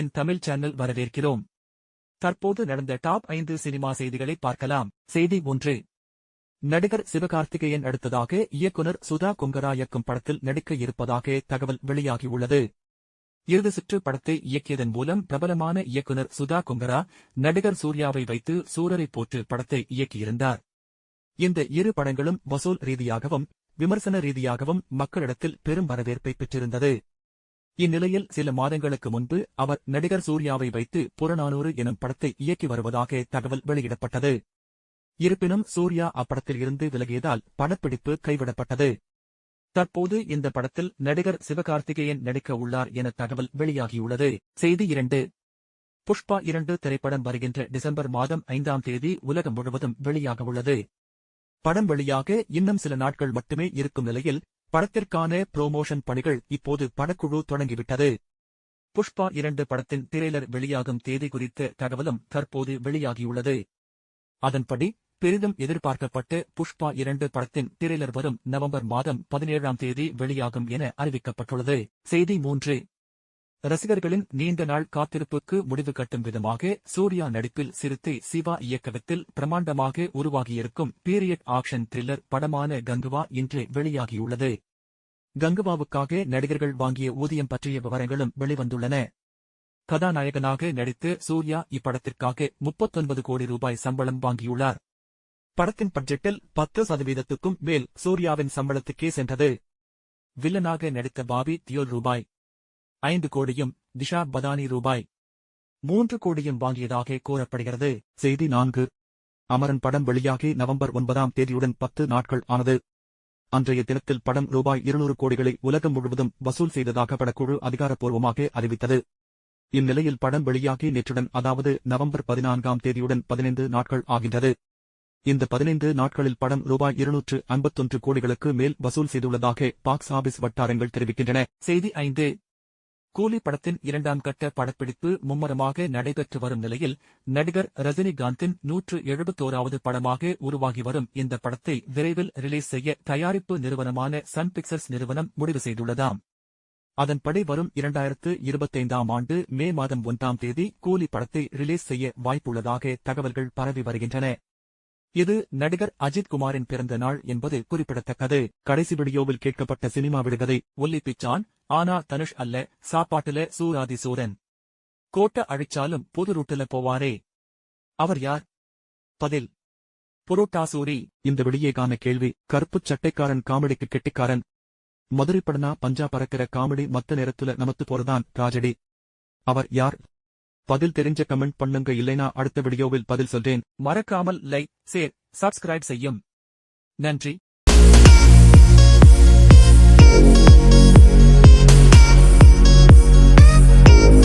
இன் Tamil channel வரவேற்கிறோம். தற்போது நடந்த டாப் 5 சினிமா செய்திகளை பார்க்கலாம். செய்தி 1. நடிகர் சிவகார்த்திகேயன் அடுத்ததாக இயக்குனர் சுதா கொங்கரா இயக்கும் படத்தில் நடிக்க இருப்பதாக தகவல் வெளியாகியுள்ளது. இறுதி சுற்று படத்தை இயக்கியதன் மூலம் பிரபலமான இயக்குனர் சுதா கொங்கரா நடிகர் சூர்யாவை வைத்து சூரரை போற்று படத்தை இயக்கியிருந்தார். இந்த இரு படங்களும் வசூல் ரீதியாகவும் விமர்சன ரீதியாகவும் மக்களிடத்தில் பெரும் வரவேற்பை பெற்றிருந்தது. இந்நிலையில் சில மாதங்களுக்கு முன்பு அவர் நடிகர் சூர்யாவை வைத்து புறநானூறு எனும் படத்தை இயக்கி வருவதாக தகவல் வெளியிடப்பட்டது. இருப்பினும் சூர்யா அப்படத்தில் இருந்து விலகியதால் படப்பிடிப்பு கைவிடப்பட்டது. தற்போது இந்த படத்தில் நடிகர் சிவகார்த்திகேயன் நடிக்க உள்ளார் என தகவல் வெளியாகியுள்ளது. செய்தி 2. புஷ்பா 2 திரைப்படம் வருகின்ற டிசம்பர் மாதம் 5ஆம் தேதி உலகம் முழுவதும் வெளியாகவுள்ளது. படம் வெளியாக இன்னும் சில நாட்கள் மட்டுமே இருக்கும் நிலையில் படத்திற்கான புரோமோஷன் பணிகள் இப்போது படக்குழு தொடங்கிவிட்டது. புஷ்பா 2 படத்தின் திரைலர் வெளியாகும் தேதி குறித்த தகவலும் தற்போது வெளியாகியுள்ளது. அதன்படி பெரிதும் எதிர்பார்க்கப்பட்ட புஷ்பா 2 படத்தின் திரைலர் வரும் நவம்பர் மாதம் 17ஆம் தேதி வெளியாகும் என அறிவிக்கப்பட்டுள்ளது. செய்தி 3. ரசிகர்களின் நீண்ட நாள் காத்திருப்புக்கு முடிவு கட்டும் விதமாக சூர்யா நடிப்பில் சிறுத்தை சிவா இயக்கத்தில் பிரமாண்டமாக உருவாகியிருக்கும் பீரியட் ஆக்ஷன் த்ரில்லர் படமான கங்குவா இன்று வெளியாகியுள்ளது. கங்குவாவுக்காக நடிகர்கள் வாங்கிய ஊதியம் பற்றிய விவரங்களும் வெளிவந்துள்ளன. கதாநாயகனாக நடித்து சூர்யா இப்படத்திற்காக 39 கோடி ரூபாய் சம்பளம் வாங்கியுள்ளார். படத்தின் பட்ஜெட்டில் 10%க்கும் மேல் சூர்யாவின் சம்பளத்துக்கே சென்றது. வில்லனாக நடித்த பாபி தியோல் ரூபாய் 5 கோடியும் திஷா பதானி ரூபாய் 3 கோடியும் வாங்கியதாக கூறப்படுகிறது. செய்தி 4. அமரன் படம் வெளியாகி நவம்பர் 9ஆம் தேதியுடன் 10 நாட்கள் ஆனது. அன்றைய தினத்தில் படம் ரூபாய் 200 கோடிகளை உலகம் முழுவதும் வசூல் செய்ததாக படக்குழு அதிகாரப்பூர்வமாக அறிவித்தது. இந்நிலையில் படம் வெளியாகி நேற்றுடன் அதாவது நவம்பர் 14ஆம் தேதியுடன் 15 நாட்கள் ஆகின்றது. இந்த 15 நாட்களில் படம் ரூபாய் 251 கோடிகளுக்கு மேல் வசூல் செய்துள்ளதாக பாக்ஸ் ஆபீஸ் வட்டாரங்கள் தெரிவிக்கின்றன. செய்தி 5. கூலி படத்தின் 2ஆம் கட்ட படப்பிடிப்பு மும்முரமாக நடைபெற்று வரும் நிலையில் நடிகர் ரஜினிகாந்தின் 171வது படமாக உருவாகி வரும் இந்த படத்தை விரைவில் ரிலீஸ் செய்ய தயாரிப்பு நிறுவனமான சன் பிக்சர்ஸ் நிறுவனம் முடிவு செய்துள்ளதாம். அதன்படி வரும் 2025ஆம் ஆண்டு மே மாதம் 1ஆம் தேதி கூலி படத்தை ரிலீஸ் செய்ய வாய்ப்புள்ளதாக தகவல்கள் பரவி வருகின்றன. இது நடிகர் அஜித் குமாரின் பிறந்த நாள் என்பது குறிப்பிடத்தக்கது. கடைசி வீடியோவில் கேட்கப்பட்ட சினிமா விடுகதை ஒல்லி பிச்சான், ஆனா தனுஷ் அல்ல, சாப்பாட்டுல சூராதி சூரன். கோட்ட அழிச்சாலும் புது ரூட்டுல போவாரே, அவர் யார்? பதில்: புரோட்டா சூரி. இந்த விடியேகான கேள்வி. கருப்புச் சட்டைக்காரன் காமெடிக்கு கெட்டிக்காரன். மதுரை படனா பஞ்சா பறக்கிற காமெடி மத்த நேரத்துல நமத்து போறதான் ராஜடி. அவர் யார்? பதில் தெரிஞ்ச கமெண்ட் பண்ணுங்க, இல்லைனா அடுத்த வீடியோவில் பதில் சொல்றேன். மறக்காமல் லைக், ஷேர், சப்ஸ்கிரைப் செய்யும். நன்றி.